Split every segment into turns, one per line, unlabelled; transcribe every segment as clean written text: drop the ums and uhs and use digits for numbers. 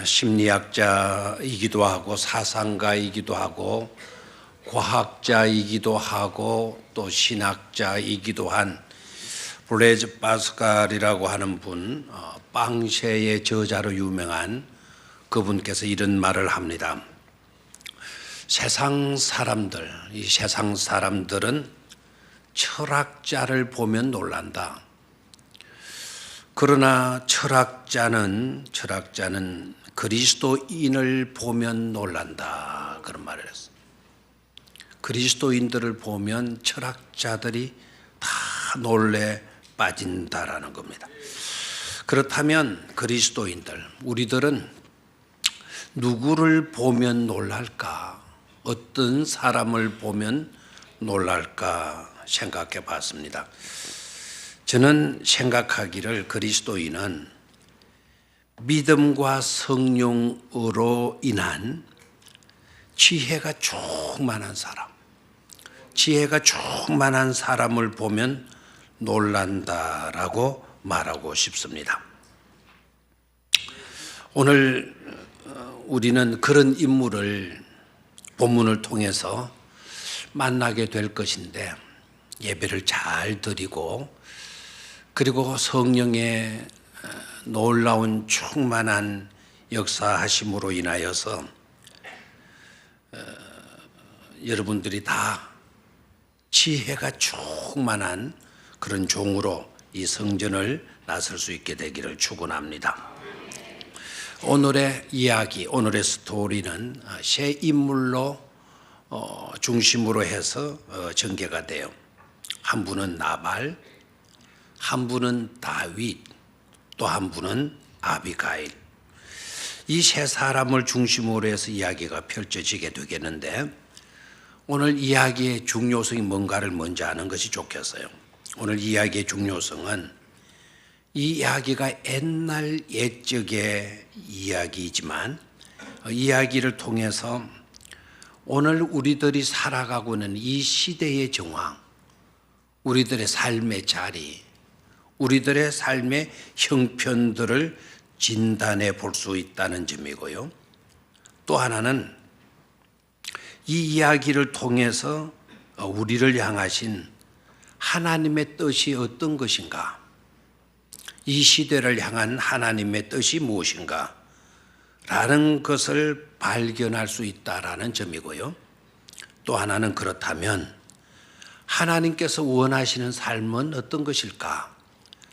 심리학자이기도 하고 사상가이기도 하고 과학자이기도 하고 또 신학자이기도 한 블레이즈 파스칼이라고 하는 분, 빵쉐의 저자로 유명한 그분께서 이런 말을 합니다. 세상 사람들은 철학자를 보면 놀란다. 그러나 철학자는 그리스도인을 보면 놀란다. 그런 말을 했어요. 그리스도인들을 보면 철학자들이 다 놀래 빠진다라는 겁니다. 그렇다면 그리스도인들, 우리들은 누구를 보면 놀랄까? 어떤 사람을 보면 놀랄까 생각해 봤습니다. 저는 생각하기를 그리스도인은 믿음과 성령으로 인한 지혜가 충만한 사람을 보면 놀란다라고 말하고 싶습니다. 오늘 우리는 그런 인물을 본문을 통해서 만나게 될 것인데 예배를 잘 드리고 그리고 성령의 놀라운 충만한 역사하심으로 인하여서 여러분들이 다 지혜가 충만한 그런 종으로 이 성전을 나설 수 있게 되기를 축원합니다. 오늘의 이야기, 오늘의 스토리는 세 인물로 중심으로 해서 전개가 돼요. 한 분은 나발, 한 분은 다윗, 또 한 분은 아비가일. 이 세 사람을 중심으로 해서 이야기가 펼쳐지게 되겠는데 오늘 이야기의 중요성이 뭔가를 먼저 아는 것이 좋겠어요. 오늘 이야기의 중요성은 이 이야기가 옛날 옛적의 이야기이지만 이야기를 통해서 오늘 우리들이 살아가고 있는 이 시대의 정황, 우리들의 삶의 자리, 우리들의 삶의 형편들을 진단해 볼 수 있다는 점이고요. 또 하나는 이 이야기를 통해서 우리를 향하신 하나님의 뜻이 어떤 것인가? 이 시대를 향한 하나님의 뜻이 무엇인가? 라는 것을 발견할 수 있다라는 점이고요. 또 하나는 그렇다면 하나님께서 원하시는 삶은 어떤 것일까?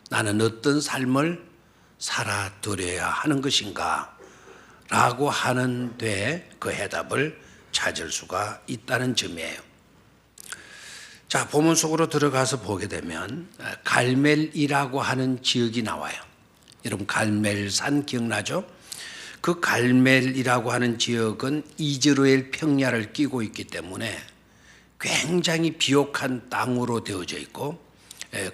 나는 어떤 삶을 살아드려야 하는 것인가? 라고 하는데 그 해답을 찾을 수가 있다는 점이에요. 자, 본문 속으로 들어가서 보게 되면 갈멜이라고 하는 지역이 나와요. 여러분 갈멜산 기억나죠? 그 갈멜이라고 하는 지역은 이스라엘 평야를 끼고 있기 때문에 굉장히 비옥한 땅으로 되어져 있고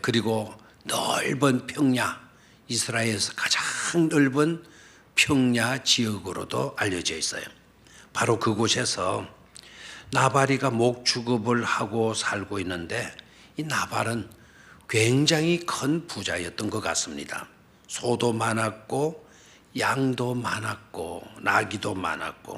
그리고 넓은 평야, 이스라엘에서 가장 넓은 평야 지역으로도 알려져 있어요. 바로 그곳에서 나발이가 목축업을 하고 살고 있는데 이 나발은 굉장히 큰 부자였던 것 같습니다. 소도 많았고 양도 많았고 나귀도 많았고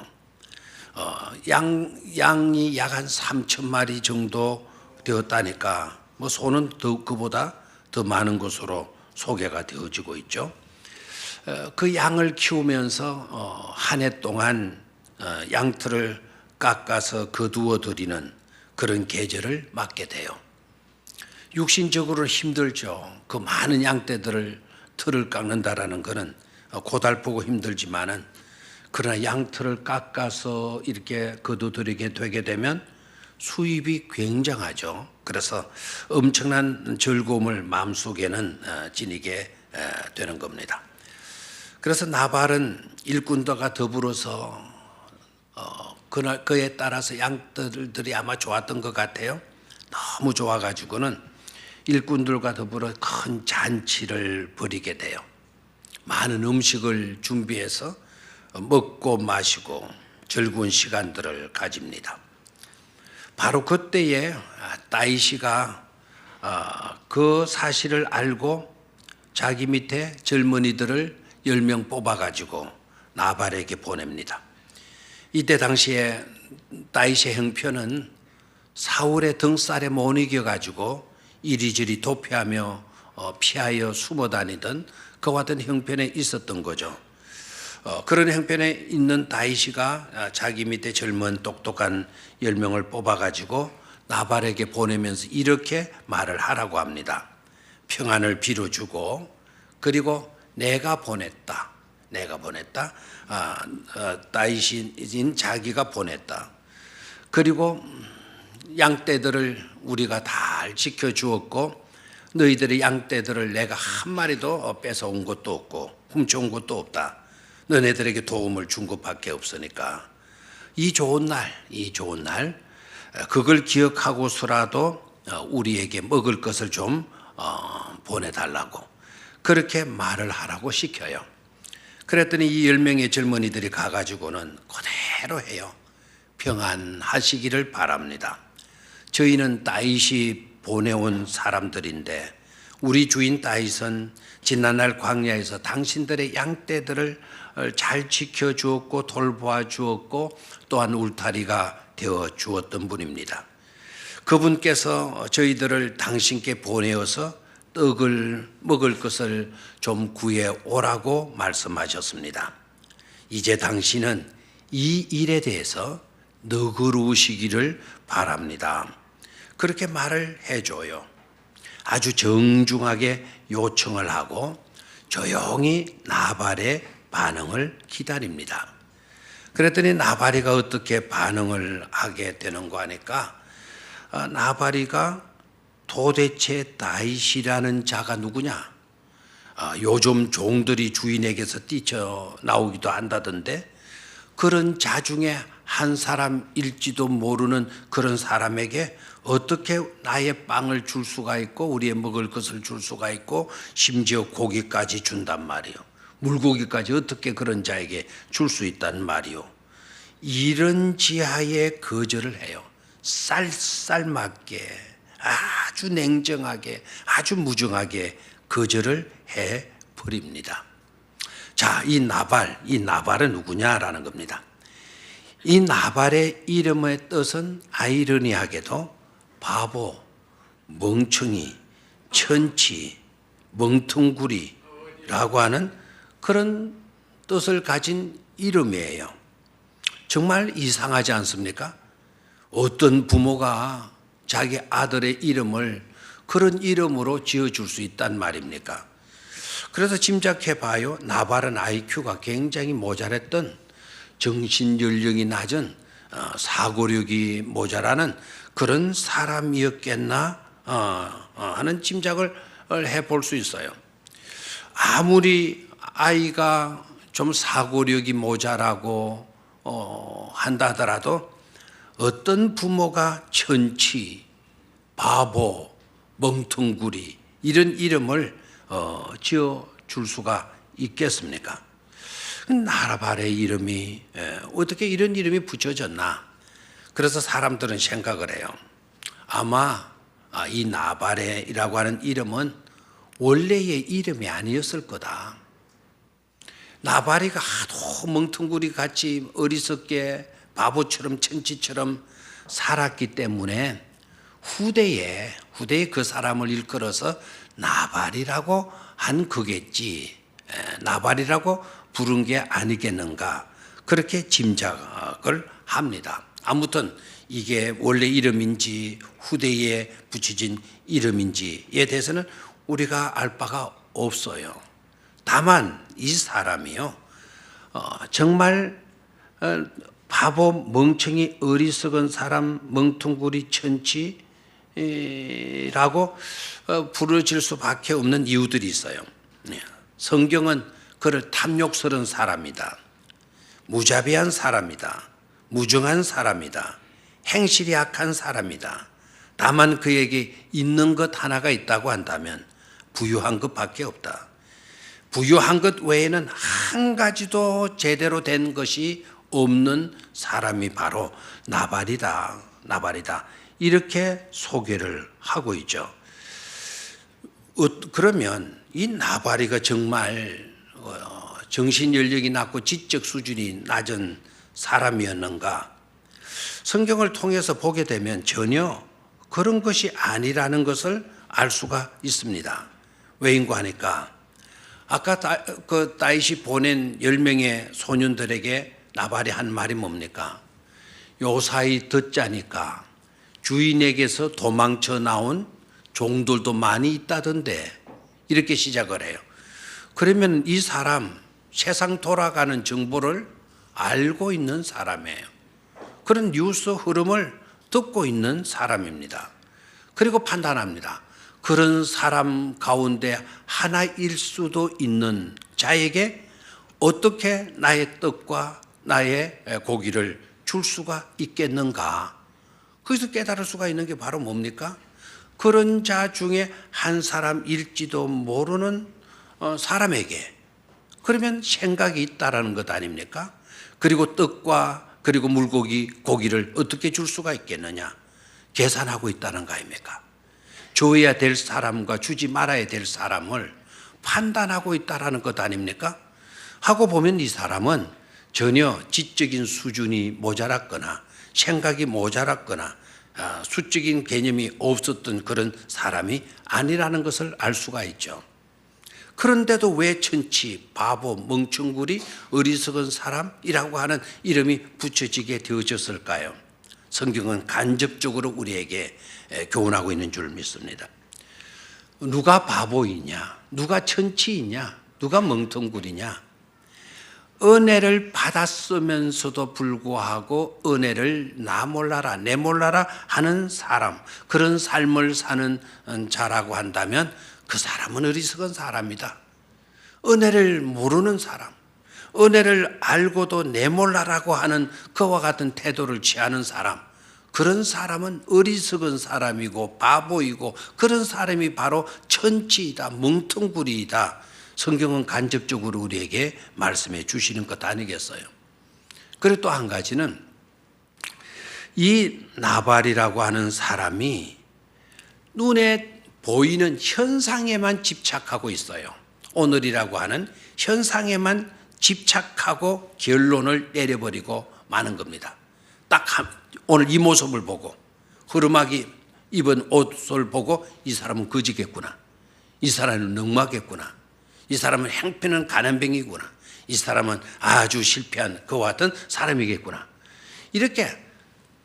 양이 약 한 3,000마리 정도 되었다니까 뭐 소는 그보다 더 많은 것으로 소개가 되어지고 있죠. 그 양을 키우면서 한 해 동안 양털을 깎아서 거두어 드리는 그런 계절을 맞게 돼요. 육신적으로 힘들죠. 그 많은 양떼들을 털을 깎는다라는 것은 고달프고 힘들지만은 그러나 양털을 깎아서 이렇게 거두드리게 되게 되면 수입이 굉장하죠. 그래서 엄청난 즐거움을 마음속에는 지니게 되는 겁니다. 그래서 나발은 일꾼들과 더불어서 그에 따라서 양들이 아마 좋았던 것 같아요. 너무 좋아가지고는 일꾼들과 더불어 큰 잔치를 벌이게 돼요. 많은 음식을 준비해서 먹고 마시고 즐거운 시간들을 가집니다. 바로 그때에 다윗이가 그 사실을 알고 자기 밑에 젊은이들을 10명 뽑아가지고 나발에게 보냅니다. 이때 당시에 다윗의 형편은 사울의 등살에 못 이겨가지고 이리저리 도피하며 피하여 숨어 다니던 그와 같은 형편에 있었던 거죠. 그런 형편에 있는 다윗이가 자기 밑에 젊은 똑똑한 10명을 뽑아가지고 나발에게 보내면서 이렇게 말을 하라고 합니다. 평안을 빌어주고, 그리고 내가 보냈다. 다윗인 자기가 보냈다. 그리고 양떼들을 우리가 잘 지켜주었고, 너희들의 양떼들을 내가 한 마리도 뺏어온 것도 없고 훔쳐온 것도 없다. 너네들에게 도움을 준 것밖에 없으니까 이 좋은 날 그걸 기억하고서라도 우리에게 먹을 것을 좀 보내달라고 그렇게 말을 하라고 시켜요. 그랬더니 이 10명의 젊은이들이 가가지고는 그대로 해요. 평안하시기를 바랍니다. 저희는 다윗이 보내온 사람들인데 우리 주인 다윗은 지난날 광야에서 당신들의 양떼들을 잘 지켜주었고 돌보아 주었고 또한 울타리가 되어 주었던 분입니다. 그분께서 저희들을 당신께 보내어서 떡을 먹을 것을 좀 구해 오라고 말씀하셨습니다. 이제 당신은 이 일에 대해서 너그러우시기를 바랍니다. 그렇게 말을 해줘요. 아주 정중하게 요청을 하고 조용히 나발의 반응을 기다립니다. 그랬더니 나발이가 어떻게 반응을 하게 되는가 하니까 나발이가 도대체 다윗이라는 자가 누구냐? 요즘 종들이 주인에게서 뛰쳐나오기도 한다던데 그런 자 중에 한 사람일지도 모르는 그런 사람에게 어떻게 나의 빵을 줄 수가 있고 우리의 먹을 것을 줄 수가 있고 심지어 고기까지 준단 말이요. 물고기까지 어떻게 그런 자에게 줄 수 있단 말이요. 이런 지하에 거절을 해요. 쌀쌀맞게 아주 냉정하게 아주 무정하게 거절을 해버립니다. 자, 이 나발은 누구냐라는 겁니다. 이 나발의 이름의 뜻은 아이러니하게도 바보, 멍청이, 천치, 멍텅구리라고 하는 그런 뜻을 가진 이름이에요. 정말 이상하지 않습니까? 어떤 부모가 자기 아들의 이름을 그런 이름으로 지어줄 수 있단 말입니까? 그래서 짐작해 봐요. 나발은 IQ가 굉장히 모자랐던 정신연령이 낮은 사고력이 모자라는 그런 사람이었겠나 하는 짐작을 해볼 수 있어요. 아무리 아이가 좀 사고력이 모자라고 한다 하더라도 어떤 부모가 천치, 바보, 멍텅구리 이런 이름을 지어줄 수가 있겠습니까? 나발의 이름이 어떻게 이런 이름이 붙여졌나? 그래서 사람들은 생각을 해요. 아마 이 나발이라고 하는 이름은 원래의 이름이 아니었을 거다. 나발이가 하도 멍텅구리 같이 어리석게 바보처럼 천치처럼 살았기 때문에 후대에 그 사람을 일컬어서 나발이라고 한 거겠지. 나발이라고 부른 게 아니겠는가 그렇게 짐작을 합니다. 아무튼 이게 원래 이름인지 후대에 붙여진 이름인지에 대해서는 우리가 알 바가 없어요. 다만 이 사람이요 정말 바보, 멍청이, 어리석은 사람, 멍텅구리, 천치라고 부르질 수밖에 없는 이유들이 있어요. 성경은 그를 탐욕스러운 사람이다. 무자비한 사람이다. 무정한 사람이다. 행실이 악한 사람이다. 다만 그에게 있는 것 하나가 있다고 한다면 부유한 것밖에 없다. 부유한 것 외에는 한 가지도 제대로 된 것이 없는 사람이 바로 나발이다. 이렇게 소개를 하고 있죠. 그러면 이 나발이가 정말 정신 연령이 낮고 지적 수준이 낮은 사람이었는가? 성경을 통해서 보게 되면 전혀 그런 것이 아니라는 것을 알 수가 있습니다. 왜인고 하니까 아까 다윗이 보낸 10명의 소년들에게 나발이 한 말이 뭡니까? 요사이 듣자니까 주인에게서 도망쳐 나온 종들도 많이 있다던데, 이렇게 시작을 해요. 그러면 이 사람 세상 돌아가는 정보를 알고 있는 사람이에요. 그런 뉴스 흐름을 듣고 있는 사람입니다. 그리고 판단합니다. 그런 사람 가운데 하나일 수도 있는 자에게 어떻게 나의 떡과 나의 고기를 줄 수가 있겠는가? 거기서 깨달을 수가 있는 게 바로 뭡니까? 그런 자 중에 한 사람일지도 모르는 사람에게 그러면 생각이 있다라는 것 아닙니까? 그리고 떡과 그리고 물고기, 고기를 어떻게 줄 수가 있겠느냐? 계산하고 있다는 거 아닙니까? 줘야 될 사람과 주지 말아야 될 사람을 판단하고 있다라는 것 아닙니까? 하고 보면 이 사람은 전혀 지적인 수준이 모자랐거나 생각이 모자랐거나 수적인 개념이 없었던 그런 사람이 아니라는 것을 알 수가 있죠. 그런데도 왜 천치, 바보, 멍청구리, 어리석은 사람이라고 하는 이름이 붙여지게 되어졌을까요? 성경은 간접적으로 우리에게 교훈하고 있는 줄 믿습니다. 누가 바보이냐? 누가 천치이냐? 누가 멍텅구리냐? 은혜를 받았으면서도 불구하고 은혜를 나 몰라라, 내 몰라라 하는 사람, 그런 삶을 사는 자라고 한다면 그 사람은 어리석은 사람이다. 은혜를 모르는 사람, 은혜를 알고도 내 몰라라고 하는 그와 같은 태도를 취하는 사람, 그런 사람은 어리석은 사람이고 바보이고 그런 사람이 바로 천치이다, 멍텅구리이다. 성경은 간접적으로 우리에게 말씀해 주시는 것 아니겠어요? 그리고 또 한 가지는 이 나발이라고 하는 사람이 눈에 보이는 현상에만 집착하고 있어요. 오늘이라고 하는 현상에만 집착하고 결론을 내려버리고 마는 겁니다. 딱 오늘 이 모습을 보고 흐름하게 입은 옷을 보고 이 사람은 거지겠구나, 이 사람은 넉마겠구나, 이 사람은 행편은 가난뱅이구나, 이 사람은 아주 실패한 그와 같은 사람이겠구나, 이렇게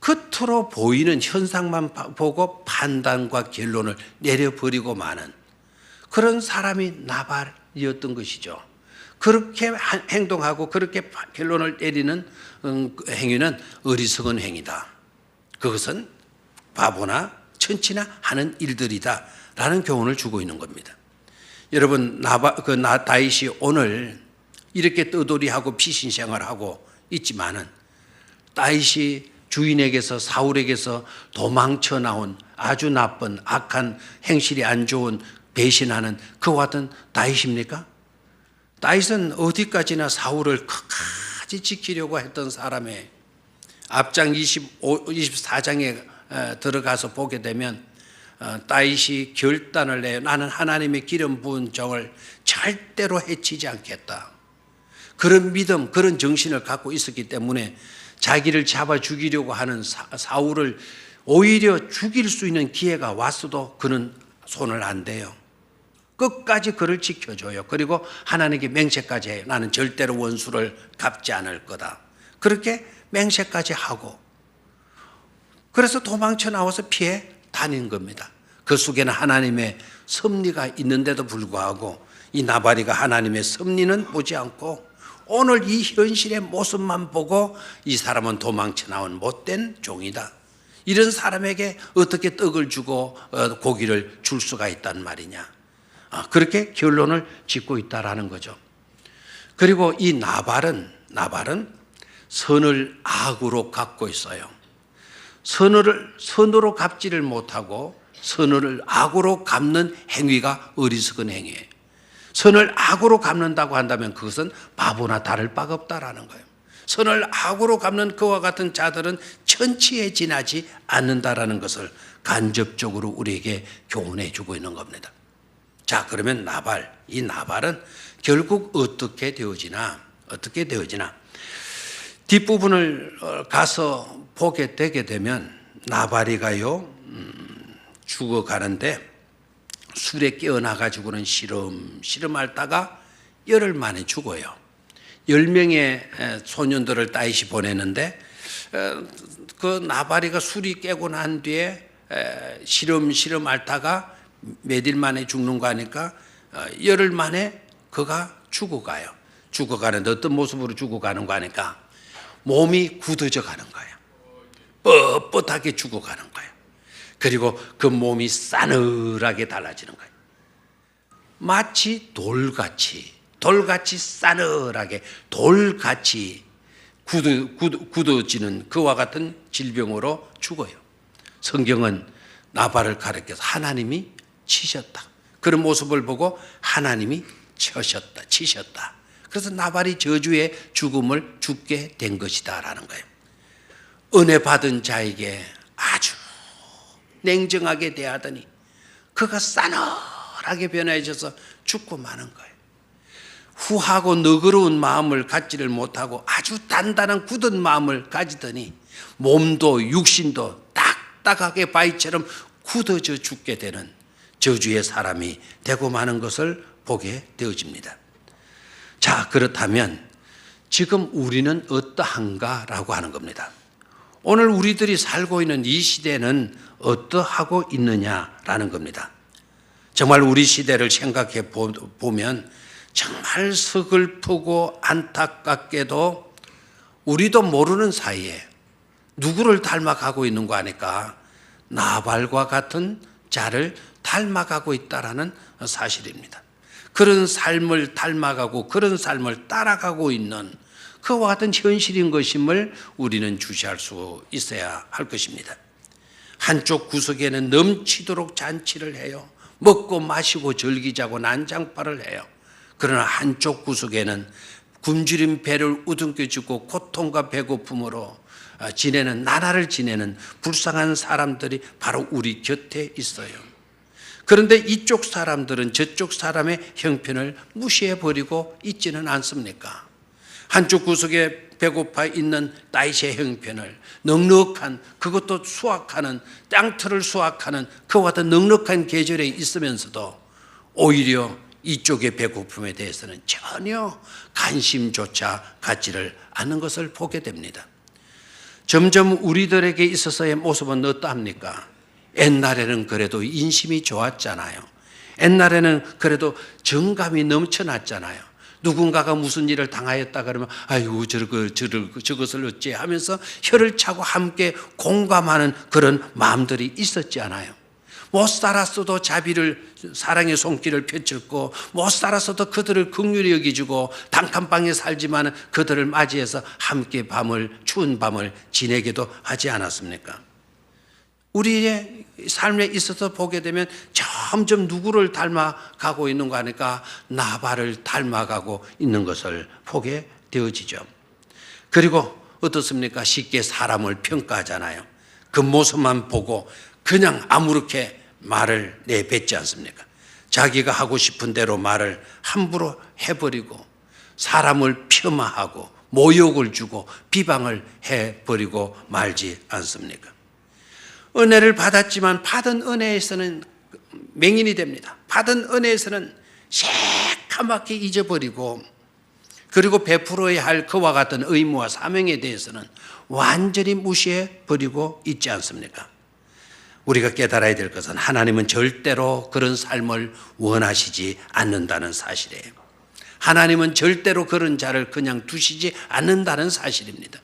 겉으로 보이는 현상만 보고 판단과 결론을 내려버리고 마는 그런 사람이 나발이었던 것이죠. 그렇게 행동하고 그렇게 결론을 내리는 행위는 어리석은 행위다. 그것은 바보나 천치나 하는 일들이다 라는 교훈을 주고 있는 겁니다. 여러분, 다윗이 오늘 이렇게 떠돌이하고 피신생활하고 있지만은 다윗이 주인에게서, 사울에게서 도망쳐 나온 아주 나쁜 악한 행실이 안 좋은 배신하는 그와 같은 다윗입니까? 다윗은 어디까지나 사울을 끝까지 지키려고 했던 사람의 앞장 24장에 들어가서 보게 되면 다윗이 결단을 내요. 나는 하나님의 기름 부은 종을 절대로 해치지 않겠다. 그런 믿음, 그런 정신을 갖고 있었기 때문에 자기를 잡아 죽이려고 하는 사울을 오히려 죽일 수 있는 기회가 왔어도 그는 손을 안 대요. 끝까지 그를 지켜줘요. 그리고 하나님께 맹세까지 해요. 나는 절대로 원수를 갚지 않을 거다. 그렇게 맹세까지 하고 그래서 도망쳐 나와서 피해 다닌 겁니다. 그 속에는 하나님의 섭리가 있는데도 불구하고 이 나발이가 하나님의 섭리는 보지 않고 오늘 이 현실의 모습만 보고 이 사람은 도망쳐 나온 못된 종이다. 이런 사람에게 어떻게 떡을 주고 고기를 줄 수가 있단 말이냐. 그렇게 결론을 짓고 있다라는 거죠. 그리고 이 나발은 선을 악으로 갚고 있어요. 선으로 갚지를 못하고 선을 악으로 갚는 행위가 어리석은 행위예요. 선을 악으로 갚는다고 한다면 그것은 바보나 다를 바가 없다라는 거예요. 선을 악으로 갚는 그와 같은 자들은 천치에 지나지 않는다라는 것을 간접적으로 우리에게 교훈해 주고 있는 겁니다. 자, 그러면 이 나발은 결국 어떻게 되어지나 뒷부분을 가서 보게 되게 되면 나발이가요 죽어가는데 술에 깨어나가지고는 시름 앓다가 열흘 만에 죽어요. 10명의 소년들을 다윗이 보내는데 그 나발이가 술이 깨고 난 뒤에 시름 앓다가 몇 일 만에 죽는 거 하니까 열흘 만에 그가 죽어가요. 죽어가는데 어떤 모습으로 죽어가는 거 하니까 몸이 굳어져 가는 거예요. 뻣뻣하게 죽어가는 거예요. 그리고 그 몸이 싸늘하게 달라지는 거예요. 마치 돌같이 싸늘하게 돌같이 굳어지는 그와 같은 질병으로 죽어요. 성경은 나발을 가리켜서 하나님이 치셨다. 그런 모습을 보고 하나님이 치셨다. 그래서 나발이 저주의 죽음을 죽게 된 것이다라는 거예요. 은혜 받은 자에게 아주 냉정하게 대하더니 그가 싸늘하게 변해져서 죽고 마는 거예요. 후하고 너그러운 마음을 갖지를 못하고 아주 단단한 굳은 마음을 가지더니 몸도 육신도 딱딱하게 바위처럼 굳어져 죽게 되는 저주의 사람이 되고 마는 것을 보게 되어집니다. 자, 그렇다면 지금 우리는 어떠한가라고 하는 겁니다. 오늘 우리들이 살고 있는 이 시대는 어떠하고 있느냐라는 겁니다. 정말 우리 시대를 생각해 보면 정말 서글프고 안타깝게도 우리도 모르는 사이에 누구를 닮아가고 있는 거 아니까 나발과 같은 자를 닮아가고 있다라는 사실입니다. 그런 삶을 닮아가고 그런 삶을 따라가고 있는 그와 같은 현실인 것임을 우리는 주시할 수 있어야 할 것입니다. 한쪽 구석에는 넘치도록 잔치를 해요. 먹고 마시고 즐기자고 난장파를 해요. 그러나 한쪽 구석에는 굶주린 배를 우등겨주고 고통과 배고픔으로 나날을 지내는 불쌍한 사람들이 바로 우리 곁에 있어요. 그런데 이쪽 사람들은 저쪽 사람의 형편을 무시해버리고 있지는 않습니까? 한쪽 구석에 배고파 있는 다윗의 형편을 넉넉한, 그것도 수확하는, 땅틀을 수확하는 그와 같은 넉넉한 계절에 있으면서도 오히려 이쪽의 배고픔에 대해서는 전혀 관심조차 갖지를 않는 것을 보게 됩니다. 점점 우리들에게 있어서의 모습은 어떠합니까? 옛날에는 그래도 인심이 좋았잖아요. 옛날에는 그래도 정감이 넘쳐났잖아요. 누군가가 무슨 일을 당하였다 그러면 아이고 저것을 어찌 하면서 혀를 차고 함께 공감하는 그런 마음들이 있었지 않아요. 못 살았어도 사랑의 손길을 펼쳤고 못 살았어도 그들을 긍휼히 여기주고 단칸방에 살지만 그들을 맞이해서 함께 추운 밤을 지내기도 하지 않았습니까? 우리의 삶에 있어서 보게 되면 점점 누구를 닮아가고 있는 거 하니까 나발을 닮아가고 있는 것을 보게 되어지죠. 그리고 어떻습니까? 쉽게 사람을 평가하잖아요. 그 모습만 보고 그냥 아무렇게 말을 내뱉지 않습니까? 자기가 하고 싶은 대로 말을 함부로 해버리고 사람을 폄하하고 모욕을 주고 비방을 해버리고 말지 않습니까? 은혜를 받았지만 받은 은혜에서는 맹인이 됩니다. 받은 은혜에서는 새까맣게 잊어버리고 그리고 베풀어야 할 그와 같은 의무와 사명에 대해서는 완전히 무시해버리고 있지 않습니까? 우리가 깨달아야 될 것은 하나님은 절대로 그런 삶을 원하시지 않는다는 사실이에요. 하나님은 절대로 그런 자를 그냥 두시지 않는다는 사실입니다.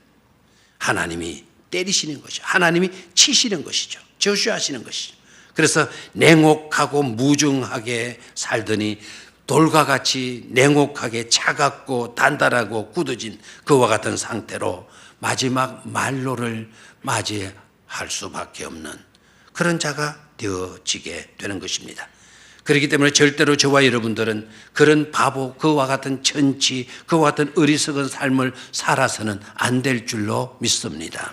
하나님이 때리시는 것이죠. 하나님이 치시는 것이죠. 저주하시는 것이죠. 그래서 냉혹하고 무정하게 살더니 돌과 같이 냉혹하게 차갑고 단단하고 굳어진 그와 같은 상태로 마지막 말로를 맞이할 수밖에 없는 그런 자가 되어지게 되는 것입니다. 그렇기 때문에 절대로 저와 여러분들은 그런 바보, 그와 같은 천치, 그와 같은 어리석은 삶을 살아서는 안 될 줄로 믿습니다.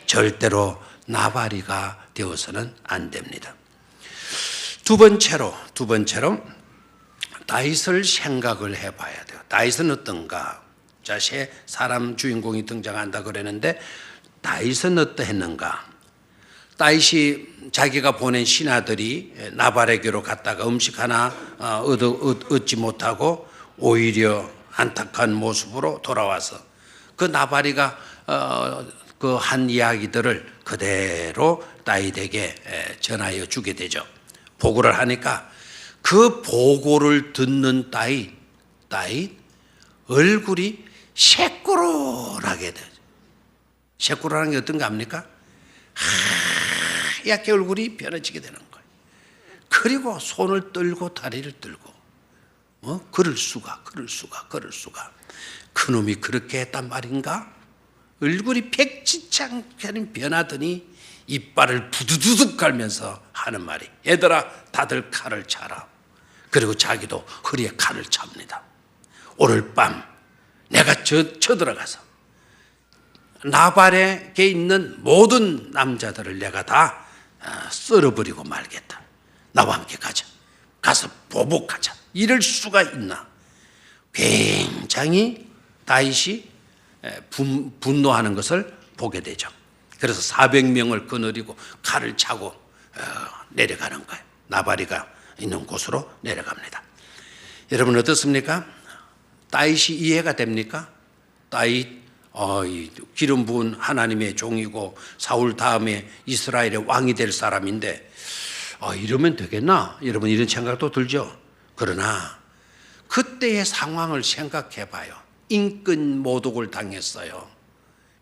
절대로 나발이가 되어서는 안 됩니다. 두 번째로 다윗을 생각을 해봐야 돼요. 다윗은 어떤가? 자, 새 사람 주인공이 등장한다 그랬는데 다윗은 어떠했는가? 다윗이 자기가 보낸 신하들이 나발에게로 갔다가 음식 하나 얻지 못하고 오히려 안타까운 모습으로 돌아와서 그 나발이가 그 한 이야기들을 그대로 다윗에게 전하여 주게 되죠. 보고를 하니까 그 보고를 듣는 다윗 얼굴이 새꾸르하게 되죠. 새꾸르하는 게 어떤가 합니까? 하얗게 얼굴이 변해지게 되는 거예요. 그리고 손을 떨고 다리를 들고 그럴 수가. 그놈이 그렇게 했단 말인가? 얼굴이 백지장처럼 변하더니 이빨을 부두두둑 갈면서 하는 말이, 얘들아 다들 칼을 차라. 그리고 자기도 허리에 칼을 찹니다. 오늘 밤 내가 쳐들어가서 나발에게 있는 모든 남자들을 내가 다 썰어버리고 말겠다. 나와 함께 가자. 가서 보복하자. 이럴 수가 있나? 굉장히 다윗이 분노하는 것을 보게 되죠. 그래서 400명을 거느리고 칼을 차고 내려가는 거예요. 나발이가 있는 곳으로 내려갑니다. 여러분 어떻습니까? 다윗이 이해가 됩니까? 다윗 기름 부은 하나님의 종이고 사울 다음에 이스라엘의 왕이 될 사람인데 이러면 되겠나? 여러분 이런 생각도 들죠. 그러나 그때의 상황을 생각해 봐요. 인권 모독을 당했어요.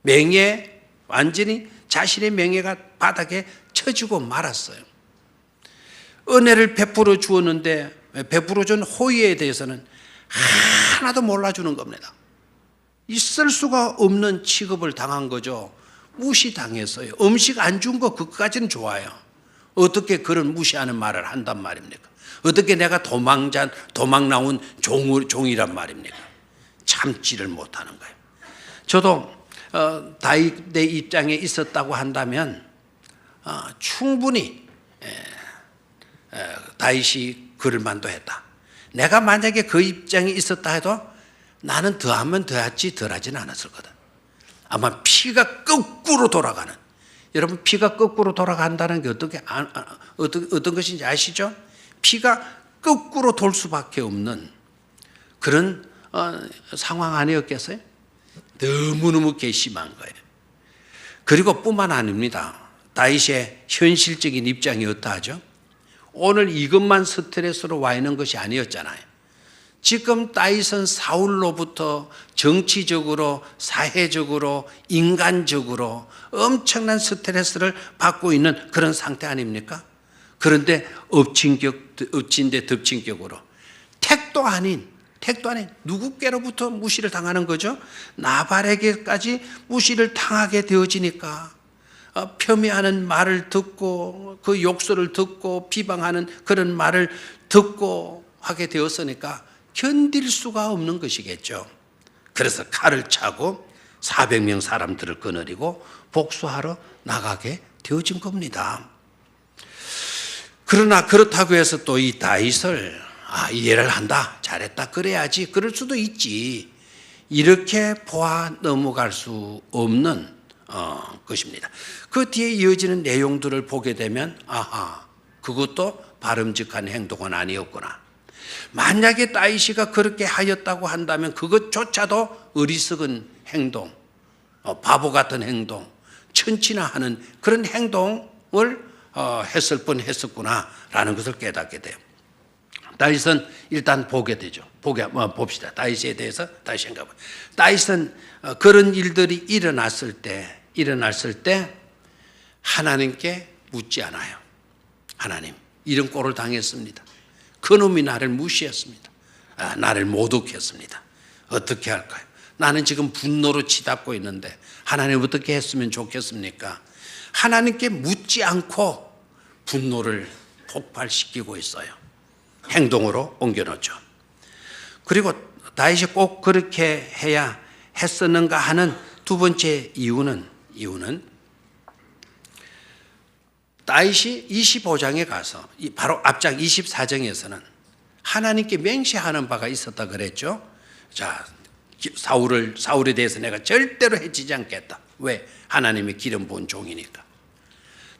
명예, 완전히 자신의 명예가 바닥에 쳐지고 말았어요. 은혜를 베풀어 주었는데 베풀어 준 호의에 대해서는 하나도 몰라주는 겁니다. 있을 수가 없는 취급을 당한 거죠. 무시당했어요. 음식 안 준 거 그것까지는 좋아요. 어떻게 그런 무시하는 말을 한단 말입니까? 어떻게 내가 도망 나온 종이란 말입니까? 참지를 못하는 거예요. 저도 다윗의 입장에 있었다고 한다면 충분히 다윗이 그럴 만도 했다. 내가 만약에 그 입장에 있었다 해도 나는 더하면 더했지 덜하지는 않았을 거다. 아마 피가 거꾸로 돌아가는, 여러분 피가 거꾸로 돌아간다는 게 어떤 것인지 아시죠? 피가 거꾸로 돌 수밖에 없는 그런 상황 아니었겠어요? 너무너무 괘씸한 거예요. 그리고 뿐만 아닙니다. 다윗의 현실적인 입장이 어떠하죠? 오늘 이것만 스트레스로 와 있는 것이 아니었잖아요. 지금 다윗은 사울로부터 정치적으로, 사회적으로, 인간적으로 엄청난 스트레스를 받고 있는 그런 상태 아닙니까? 그런데 엎친 데 덮친 격으로 택도 아닌 누구께로부터 무시를 당하는 거죠? 나발에게까지 무시를 당하게 되어지니까 폄훼하는 말을 듣고 그 욕설을 듣고 비방하는 그런 말을 듣고 하게 되었으니까 견딜 수가 없는 것이겠죠. 그래서 칼을 차고 400명 사람들을 거느리고 복수하러 나가게 되어진 겁니다. 그러나 그렇다고 해서 또 이 다윗을 이해를 한다, 잘했다, 그래야지, 그럴 수도 있지, 이렇게 보아 넘어갈 수 없는 것입니다. 그 뒤에 이어지는 내용들을 보게 되면 그것도 바람직한 행동은 아니었구나. 만약에 다윗이가 그렇게 하였다고 한다면 그것조차도 어리석은 행동, 바보 같은 행동, 천치나 하는 그런 행동을 했을 뻔했었구나라는 것을 깨닫게 돼요. 다윗은 일단 보게 되죠. 봅시다. 다윗에 대해서 다시 생각해. 다윗은 그런 일들이 일어났을 때 하나님께 묻지 않아요. 하나님, 이런 꼴을 당했습니다. 그놈이 나를 무시했습니다. 나를 모독했습니다. 어떻게 할까요? 나는 지금 분노로 치닫고 있는데 하나님 어떻게 했으면 좋겠습니까? 하나님께 묻지 않고 분노를 폭발시키고 있어요. 행동으로 옮겨놓죠. 그리고 다윗이 꼭 그렇게 해야 했었는가 하는 두 번째 이유는 다윗이 25장에 가서 바로 앞장 24장에서는 하나님께 맹세하는 바가 있었다 그랬죠. 자, 사울에 대해서 내가 절대로 해치지 않겠다. 왜? 하나님의 기름 부은 종이니까.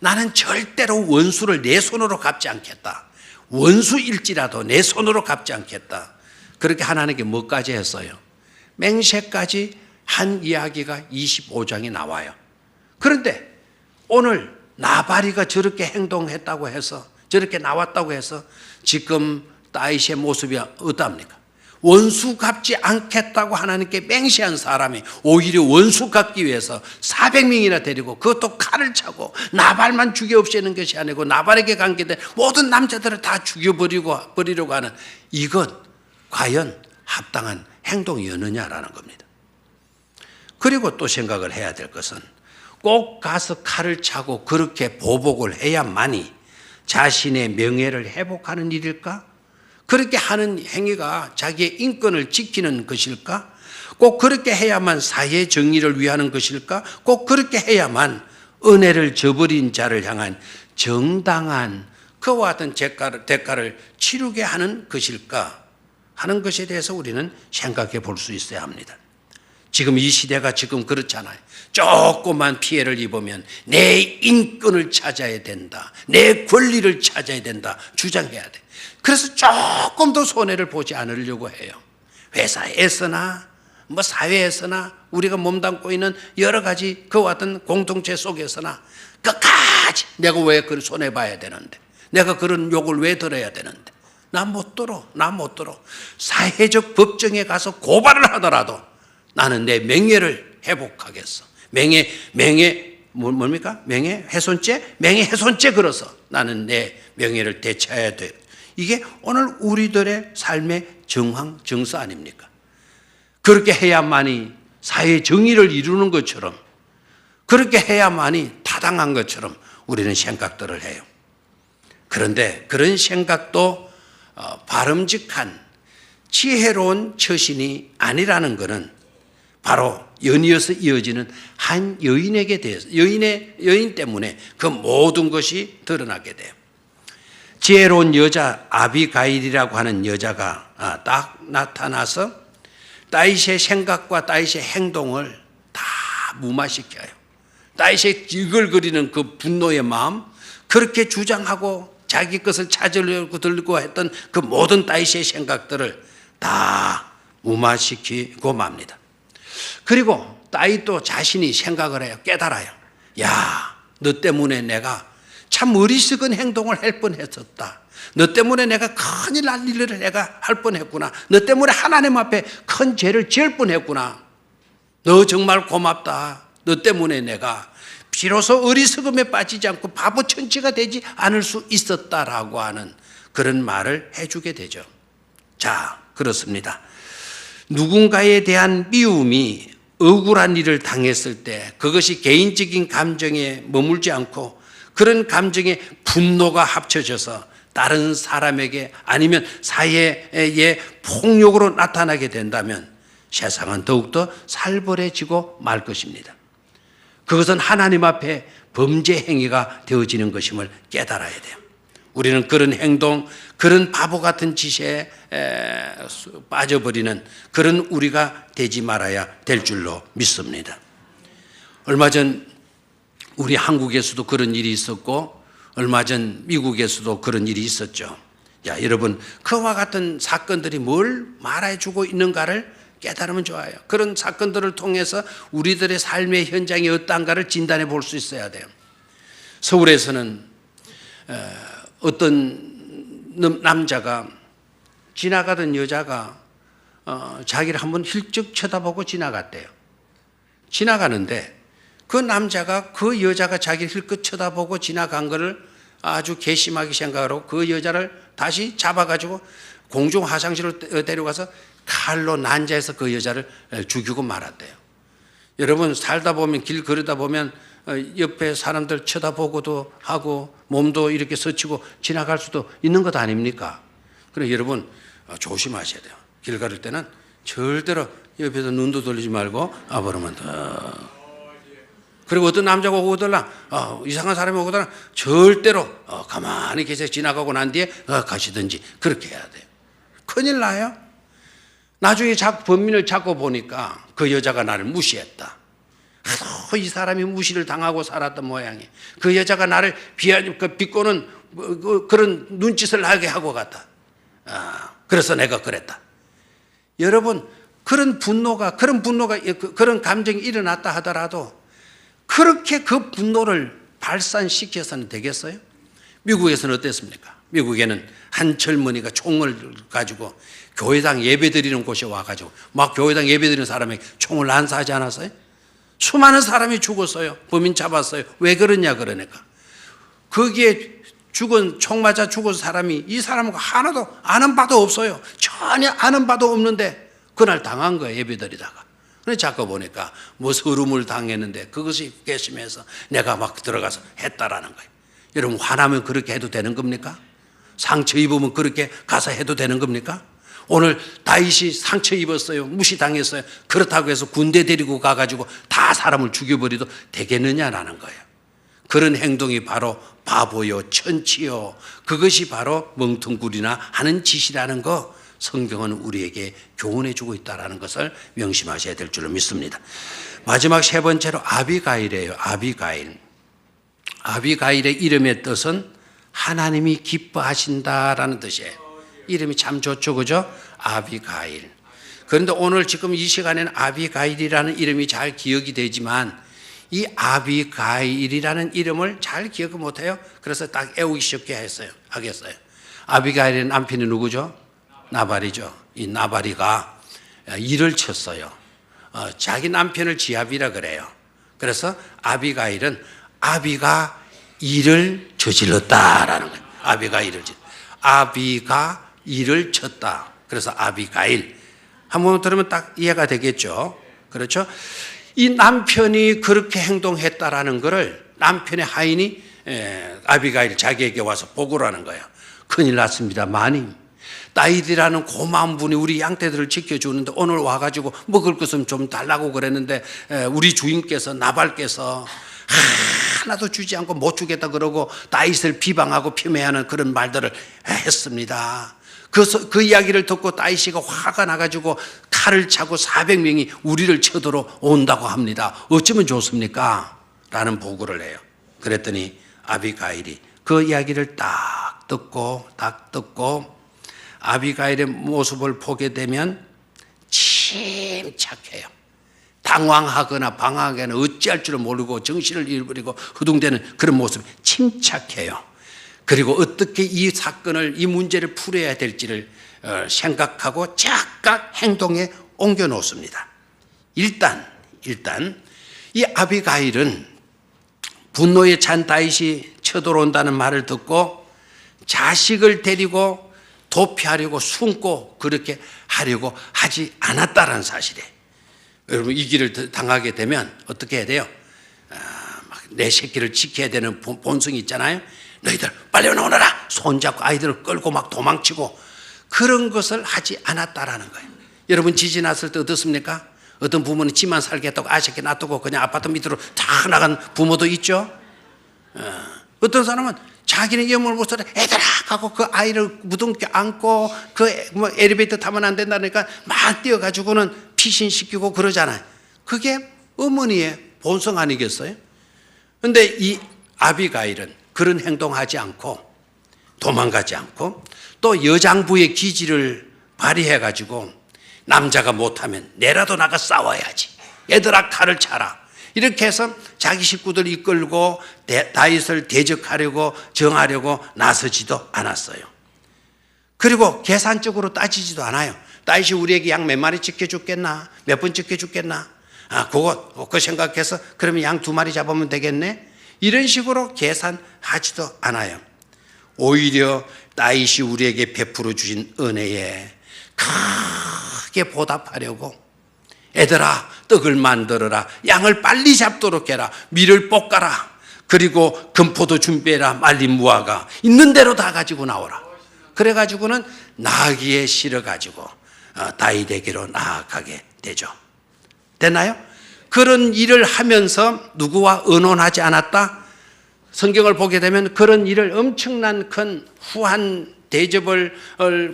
나는 절대로 원수를 내 손으로 갚지 않겠다. 원수일지라도 내 손으로 갚지 않겠다. 그렇게 하나님께 뭐까지 했어요? 맹세까지 한 이야기가 25장에 나와요. 그런데 오늘 나발이가 저렇게 행동했다고 해서, 저렇게 나왔다고 해서 지금 다윗의 모습이 어떠합니까? 원수 갚지 않겠다고 하나님께 맹세한 사람이 오히려 원수 갚기 위해서 400명이나 데리고 그것도 칼을 차고 나발만 죽여 없애는 것이 아니고 나발에게 관계된 모든 남자들을 다 죽여버리려고 하는, 이건 과연 합당한 행동이었느냐라는 겁니다. 그리고 또 생각을 해야 될 것은 꼭 가서 칼을 차고 그렇게 보복을 해야만이 자신의 명예를 회복하는 일일까? 그렇게 하는 행위가 자기의 인권을 지키는 것일까? 꼭 그렇게 해야만 사회 정의를 위하는 것일까? 꼭 그렇게 해야만 은혜를 저버린 자를 향한 정당한 그와 같은 대가를 치르게 하는 것일까? 하는 것에 대해서 우리는 생각해 볼 수 있어야 합니다. 지금 이 시대가 지금 그렇잖아요. 조그만 피해를 입으면 내 인권을 찾아야 된다, 내 권리를 찾아야 된다 주장해야 돼. 그래서 조금 더 손해를 보지 않으려고 해요. 회사에서나 뭐 사회에서나 우리가 몸담고 있는 여러 가지 그와 같은 공동체 속에서나 끝까지 내가 왜 그걸 손해봐야 되는데, 내가 그런 욕을 왜 들어야 되는데, 나 못 들어. 사회적 법정에 가서 고발을 하더라도 나는 내 명예를 회복하겠어. 뭡니까? 명예훼손죄 걸어서 나는 내 명예를 되찾아야 돼. 이게 오늘 우리들의 삶의 정서 아닙니까? 그렇게 해야만이 사회 정의를 이루는 것처럼, 그렇게 해야만이 타당한 것처럼 우리는 생각들을 해요. 그런데 그런 생각도 바람직한 지혜로운 처신이 아니라는 것은 바로 연이어서 이어지는 한 여인에게 대해서, 여인 때문에 그 모든 것이 드러나게 돼요. 지혜로운 여자 아비가일이라고 하는 여자가 딱 나타나서 다윗의 생각과 다윗의 행동을 다 무마시켜요. 다윗의 이글거리는 그 분노의 마음, 그렇게 주장하고 자기 것을 찾으려고 들고 했던 그 모든 다윗의 생각들을 다 무마시키고 맙니다. 그리고 다윗도 자신이 생각을 해요. 깨달아요. 야, 너 때문에 내가 참 어리석은 행동을 할 뻔했었다. 너 때문에 내가 큰일 날 일을 내가 할 뻔했구나. 너 때문에 하나님 앞에 큰 죄를 지을 뻔했구나. 너 정말 고맙다. 너 때문에 내가 비로소 어리석음에 빠지지 않고 바보 천치가 되지 않을 수 있었다라고 하는 그런 말을 해주게 되죠. 자, 그렇습니다. 누군가에 대한 미움이 억울한 일을 당했을 때 그것이 개인적인 감정에 머물지 않고 그런 감정에 분노가 합쳐져서 다른 사람에게 아니면 사회의 폭력으로 나타나게 된다면 세상은 더욱더 살벌해지고 말 것입니다. 그것은 하나님 앞에 범죄 행위가 되어지는 것임을 깨달아야 돼요. 우리는 그런 행동, 그런 바보 같은 짓에 빠져버리는 그런 우리가 되지 말아야 될 줄로 믿습니다. 얼마 전 우리 한국에서도 그런 일이 있었고 얼마 전 미국에서도 그런 일이 있었죠. 야, 여러분, 그와 같은 사건들이 뭘 말해주고 있는가를 깨달으면 좋아요. 그런 사건들을 통해서 우리들의 삶의 현장이 어떠한가를 진단해 볼 수 있어야 돼요. 서울에서는 어떤 남자가 지나가던 여자가 자기를 한번 힐쩍 쳐다보고 지나갔대요. 지나가는데 그 남자가 그 여자가 자기를 힐끗 쳐다보고 지나간 것을 아주 괘씸하게 생각하고 그 여자를 다시 잡아가지고 공중 화장실로 데려가서 칼로 난자해서 그 여자를 죽이고 말았대요. 여러분, 살다 보면, 길 걸으다 보면 옆에 사람들 쳐다보고도 하고 몸도 이렇게 스치고 지나갈 수도 있는 것 아닙니까? 그래, 여러분 조심하셔야 돼요. 길 걸을 때는 절대로 옆에서 눈도 돌리지 말고 앞으로만 더. 그리고 어떤 남자가 오거들랑 이상한 사람이 오거들랑 절대로 가만히 계속 지나가고 난 뒤에 가시든지 그렇게 해야 돼요. 큰일 나요. 나중에 범인을 잡고 보니까 그 여자가 나를 무시했다. 하도 이 사람이 무시를 당하고 살았던 모양이. 그 여자가 나를 비꼬는 그런 눈짓을 하게 하고 갔다. 그래서 내가 그랬다. 여러분, 그런 감정이 일어났다 하더라도 그렇게 그 분노를 발산시켜서는 되겠어요? 미국에서는 어땠습니까? 미국에는 한 젊은이가 총을 가지고 교회당 예배드리는 곳에 와가지고 막 교회당 예배드리는 사람에게 총을 난사하지 않았어요? 수많은 사람이 죽었어요. 범인 잡았어요. 왜 그러냐 그러니까. 거기에 총 맞아 죽은 사람이 이 사람과 하나도 아는 바도 없어요. 전혀 아는 바도 없는데 그날 당한 거예요. 예배드리다가. 그래서 자꾸 보니까 뭐 서름을 당했는데 그것이 괘씸해서 내가 막 들어가서 했다라는 거예요. 여러분, 화나면 그렇게 해도 되는 겁니까? 상처 입으면 그렇게 가서 해도 되는 겁니까? 오늘 다윗이 상처 입었어요. 무시당했어요. 그렇다고 해서 군대 데리고 가가지고 다 사람을 죽여버려도 되겠느냐라는 거예요. 그런 행동이 바로 바보요, 천치요. 그것이 바로 멍텅구리나 하는 짓이라는 거 성경은 우리에게 교훈해 주고 있다는 것을 명심하셔야 될 줄로 믿습니다. 마지막 세 번째로 아비가일이에요. 아비가일. 아비가일의 이름의 뜻은 하나님이 기뻐하신다라는 뜻이에요. 이름이 참 좋죠, 그죠? 아비가일. 그런데 오늘 지금 이 시간에는 아비가일이라는 이름이 잘 기억이 되지만 이 아비가일이라는 이름을 잘 기억 못해요. 그래서 딱 외우기 쉽게 하겠어요. 아비가일의 남편이 누구죠? 나발이죠. 이 나발이가 일을 쳤어요. 자기 남편을 지압이라 그래요. 그래서 아비가일은 아비가 일을 저질렀다라는 거예요. 아비가 일을 쳤다. 그래서 아비가일. 한번 들으면 딱 이해가 되겠죠. 그렇죠? 이 남편이 그렇게 행동했다라는 것을 남편의 하인이 아비가일 자기에게 와서 보고를 하는 거예요. 큰일 났습니다, 마님. 딸이라는 고마운 분이 우리 양떼들을 지켜주는데 오늘 와가지고 먹을 것은 좀 달라고 그랬는데 우리 주인께서 나발께서 하나도 주지 않고 못 주겠다 그러고 다윗을 비방하고 폄훼하는 그런 말들을 했습니다. 그 이야기를 듣고 다윗이 화가 나가지고 칼을 차고 400명이 우리를 쳐들어 온다고 합니다. 어쩌면 좋습니까? 라는 보고를 해요. 그랬더니 아비가일이 그 이야기를 딱 듣고 아비가일의 모습을 보게 되면 침착해요. 당황하거나 방황하거나 어찌할 줄을 모르고 정신을 잃어버리고 허둥대는 그런 모습이 침착해요. 그리고 어떻게 이 사건을, 이 문제를 풀어야 될지를 생각하고 즉각 행동에 옮겨 놓습니다. 일단 이 아비가일은 분노에 찬 다윗이 쳐들어온다는 말을 듣고 자식을 데리고 도피하려고 숨고 그렇게 하려고 하지 않았다는 사실이에요. 여러분, 이 길을 당하게 되면 어떻게 해야 돼요? 내 새끼를 지켜야 되는 본성이 있잖아요. 너희들 빨리 오너라. 손잡고 아이들을 끌고 막 도망치고 그런 것을 하지 않았다라는 거예요. 여러분, 지진 났을 때 어떻습니까? 어떤 부모는 지만 살겠다고 아새끼 놔두고 그냥 아파트 밑으로 다 나간 부모도 있죠. 어떤 사람은 자기는 염을 못 살아 애들아 하고 그 아이를 무등께 안고 뭐 엘리베이터 타면 안 된다니까 막 뛰어가지고는 피신시키고 그러잖아요. 그게 어머니의 본성 아니겠어요? 그런데 이 아비가일은 그런 행동하지 않고 도망가지 않고 또 여장부의 기질을 발휘해가지고 남자가 못하면 내라도 나가 싸워야지. 얘들아 칼을 차라. 이렇게 해서 자기 식구들 이끌고 다윗을 대적하려고 정하려고 나서지도 않았어요. 그리고 계산적으로 따지지도 않아요. 다윗이 우리에게 양 몇 마리 지켜줬겠나? 몇 번 지켜줬겠나? 그거 생각해서 그러면 양 2마리 잡으면 되겠네? 이런 식으로 계산하지도 않아요. 오히려 다윗이 우리에게 베풀어 주신 은혜에 크게 보답하려고 애들아 떡을 만들어라. 양을 빨리 잡도록 해라. 밀을 볶아라. 그리고 금포도 준비해라. 말린 무화과 있는 대로 다 가지고 나오라. 그래가지고는 나귀에 실어가지고 다윗에게로 나아가게 되죠. 됐나요? 그런 일을 하면서 누구와 의논하지 않았다? 성경을 보게 되면 그런 일을 엄청난 큰 후한 대접을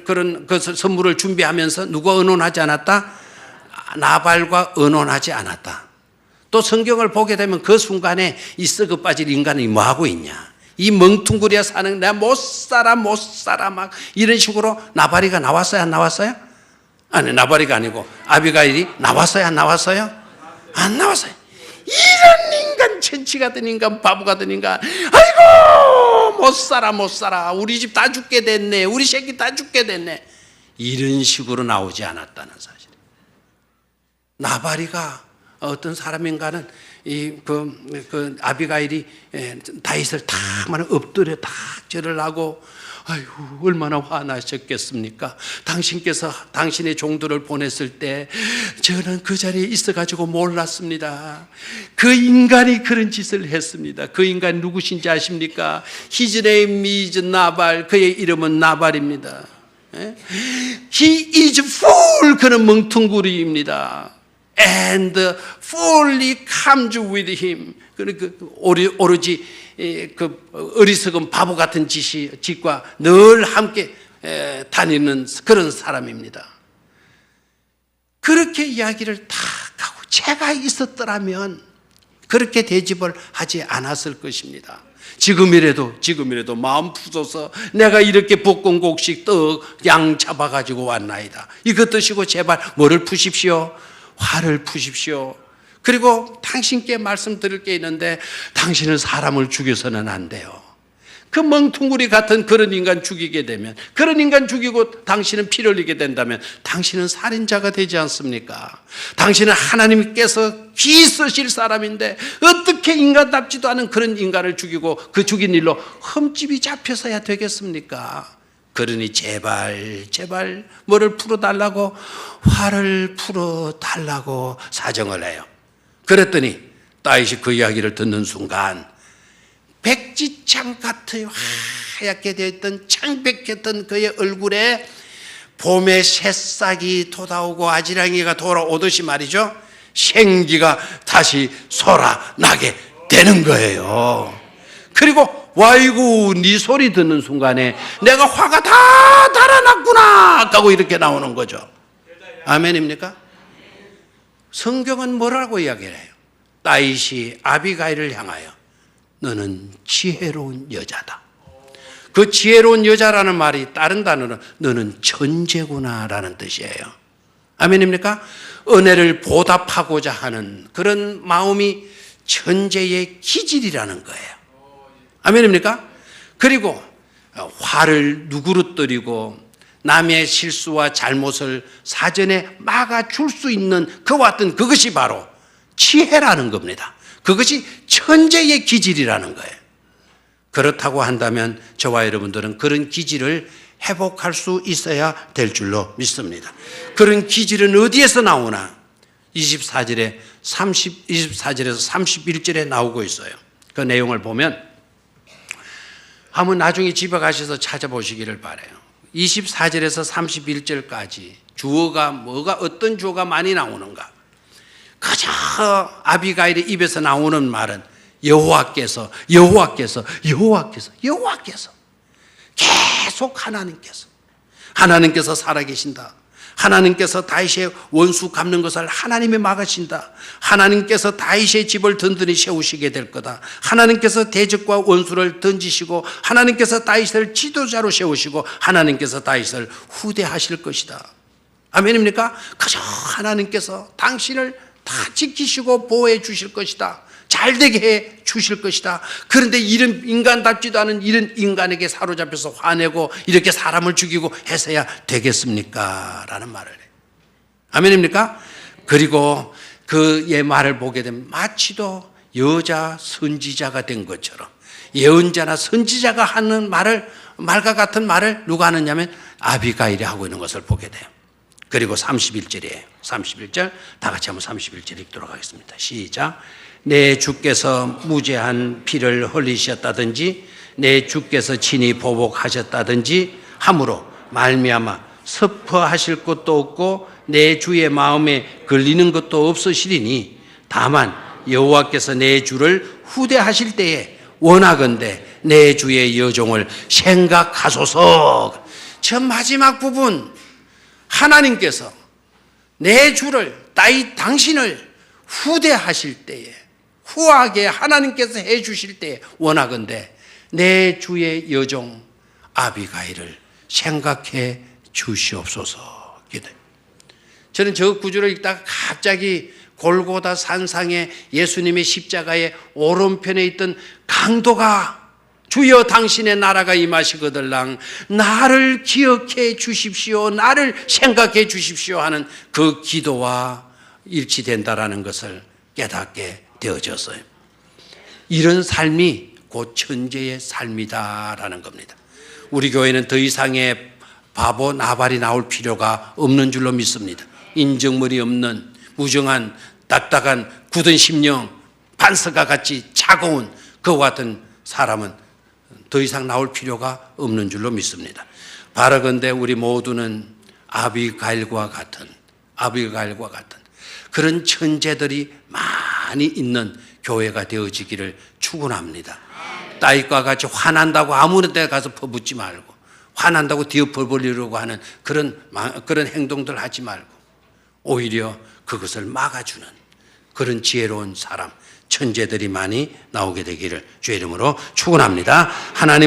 그런 그 선물을 준비하면서 누가 의논하지 않았다? 나발과 의논하지 않았다. 또 성경을 보게 되면 그 순간에 이 썩어 빠질 인간이 뭐 하고 있냐? 이 멍퉁구리에 사는 내가 못 살아 막 이런 식으로 나발이가 나왔어요, 안 나왔어요? 아니, 나발이가 아니고 아비가일이 나왔어요, 안 나왔어요? 안 나왔어요. 이런 인간, 천치 같은 인간, 바보 같은 인간, 아이고 못 살아 우리 집 다 죽게 됐네, 우리 새끼 다 죽게 됐네, 이런 식으로 나오지 않았다는 사실. 나발이가 어떤 사람인가는 그 아비가일이 다윗을 다 엎드려 다 절을 하고, 아이고 얼마나 화나셨겠습니까? 당신께서 당신의 종들을 보냈을 때 저는 그 자리에 있어가지고 몰랐습니다. 그 인간이 그런 짓을 했습니다. 그 인간 누구신지 아십니까? His name is 나발. 그의 이름은 나발입니다. He is fool. 그는 멍텅구리입니다. And fully comes with him. 오로지 그 어리석은 바보 같은 짓과 늘 함께 다니는 그런 사람입니다. 그렇게 이야기를 다 하고, 제가 있었더라면 그렇게 대접을 하지 않았을 것입니다. 지금이라도 마음 푸서서 내가 이렇게 볶음국식 떡 양 잡아가지고 왔나이다. 이것 드시고 제발 뭐를 푸십시오? 화를 푸십시오. 그리고 당신께 말씀드릴 게 있는데, 당신은 사람을 죽여서는 안 돼요. 그 멍퉁구리 같은 그런 인간 죽이게 되면, 그런 인간 죽이고 당신은 피를 흘리게 된다면 당신은 살인자가 되지 않습니까? 당신은 하나님께서 귀 쓰실 사람인데 어떻게 인간답지도 않은 그런 인간을 죽이고 그 죽인 일로 흠집이 잡혀서야 되겠습니까? 그러니 제발 뭐를 풀어달라고? 화를 풀어달라고 사정을 해요. 그랬더니 다윗이 그 이야기를 듣는 순간 백지창 같은 하얗게 되었던 창백했던 그의 얼굴에 봄의 새싹이 돋아오고 아지랑이가 돌아오듯이 말이죠, 생기가 다시 솟아나게 되는 거예요. 그리고 와이고 네 소리 듣는 순간에 내가 화가 다 달아났구나 하고 이렇게 나오는 거죠. 아멘입니까? 성경은 뭐라고 이야기를 해요? 다윗이 아비가일을 향하여 너는 지혜로운 여자다. 그 지혜로운 여자라는 말이 다른 단어는 너는 천재구나 라는 뜻이에요. 아멘입니까? 은혜를 보답하고자 하는 그런 마음이 천재의 기질이라는 거예요. 아멘입니까? 그리고 화를 누그러뜨리고 남의 실수와 잘못을 사전에 막아줄 수 있는 그와 같은 그것이 바로 지혜라는 겁니다. 그것이 천재의 기질이라는 거예요. 그렇다고 한다면 저와 여러분들은 그런 기질을 회복할 수 있어야 될 줄로 믿습니다. 그런 기질은 어디에서 나오나? 24절에서 31절에 나오고 있어요. 그 내용을 보면 한번 나중에 집에 가셔서 찾아보시기를 바라요. 24절에서 31절까지 주어가 어떤 주어가 많이 나오는가? 그저 아비가일의 입에서 나오는 말은 여호와께서 계속 하나님께서 살아계신다. 하나님께서 다윗의 원수 갚는 것을 하나님이 막으신다. 하나님께서 다윗의 집을 든든히 세우시게 될 거다. 하나님께서 대적과 원수를 던지시고 하나님께서 다윗을 지도자로 세우시고 하나님께서 다윗을 후대하실 것이다. 아멘입니까? 그저 하나님께서 당신을 다 지키시고 보호해 주실 것이다. 잘되게 해 주실 것이다. 그런데 이런 인간답지도 않은 이런 인간에게 사로잡혀서 화내고 이렇게 사람을 죽이고 해서야 되겠습니까? 라는 말을 해요. 아멘입니까? 그리고 그의 말을 보게 되면 마치도 여자 선지자가 된 것처럼, 예언자나 선지자가 하는 말과 같은 말을 누가 하느냐면 아비가일이 하고 있는 것을 보게 돼요. 그리고 31절이에요. 31절 다 같이 한번 31절 읽도록 하겠습니다. 시작. 내 주께서 무죄한 피를 흘리셨다든지 내 주께서 친히 보복하셨다든지 함으로 말미암아 섭허하실 것도 없고 내 주의 마음에 걸리는 것도 없으시리니 다만 여호와께서 내 주를 후대하실 때에 원하건대 내 주의 여종을 생각하소서. 저 마지막 부분 하나님께서 내 주를 당신을 후대하실 때에 후하게 하나님께서 해 주실 때에 원하건대 내 주의 여종 아비가일을 생각해 주시옵소서 기도해. 저는 저 구절을 읽다가 갑자기 골고다 산상에 예수님의 십자가의 오른편에 있던 강도가 주여 당신의 나라가 임하시거들랑 나를 기억해 주십시오, 나를 생각해 주십시오 하는 그 기도와 일치된다라는 것을 깨닫게 되어졌어요. 이런 삶이 곧 천재의 삶이다라는 겁니다. 우리 교회는 더 이상의 바보 나발이 나올 필요가 없는 줄로 믿습니다. 인정머리 없는 무정한 딱딱한 굳은 심령, 반석과 같이 차가운 그와 같은 사람은 더 이상 나올 필요가 없는 줄로 믿습니다. 바라건대 우리 모두는 아비가일과 같은 그런 천재들이 많이 있는 교회가 되어지기를 축원합니다. 따위과 같이 화난다고 아무 데 가서 퍼붓지 말고, 화난다고 뒤엎어버리려고 하는 그런 행동들 하지 말고, 오히려 그것을 막아주는 그런 지혜로운 사람, 천재들이 많이 나오게 되기를 주의 이름으로 축원합니다. 하나님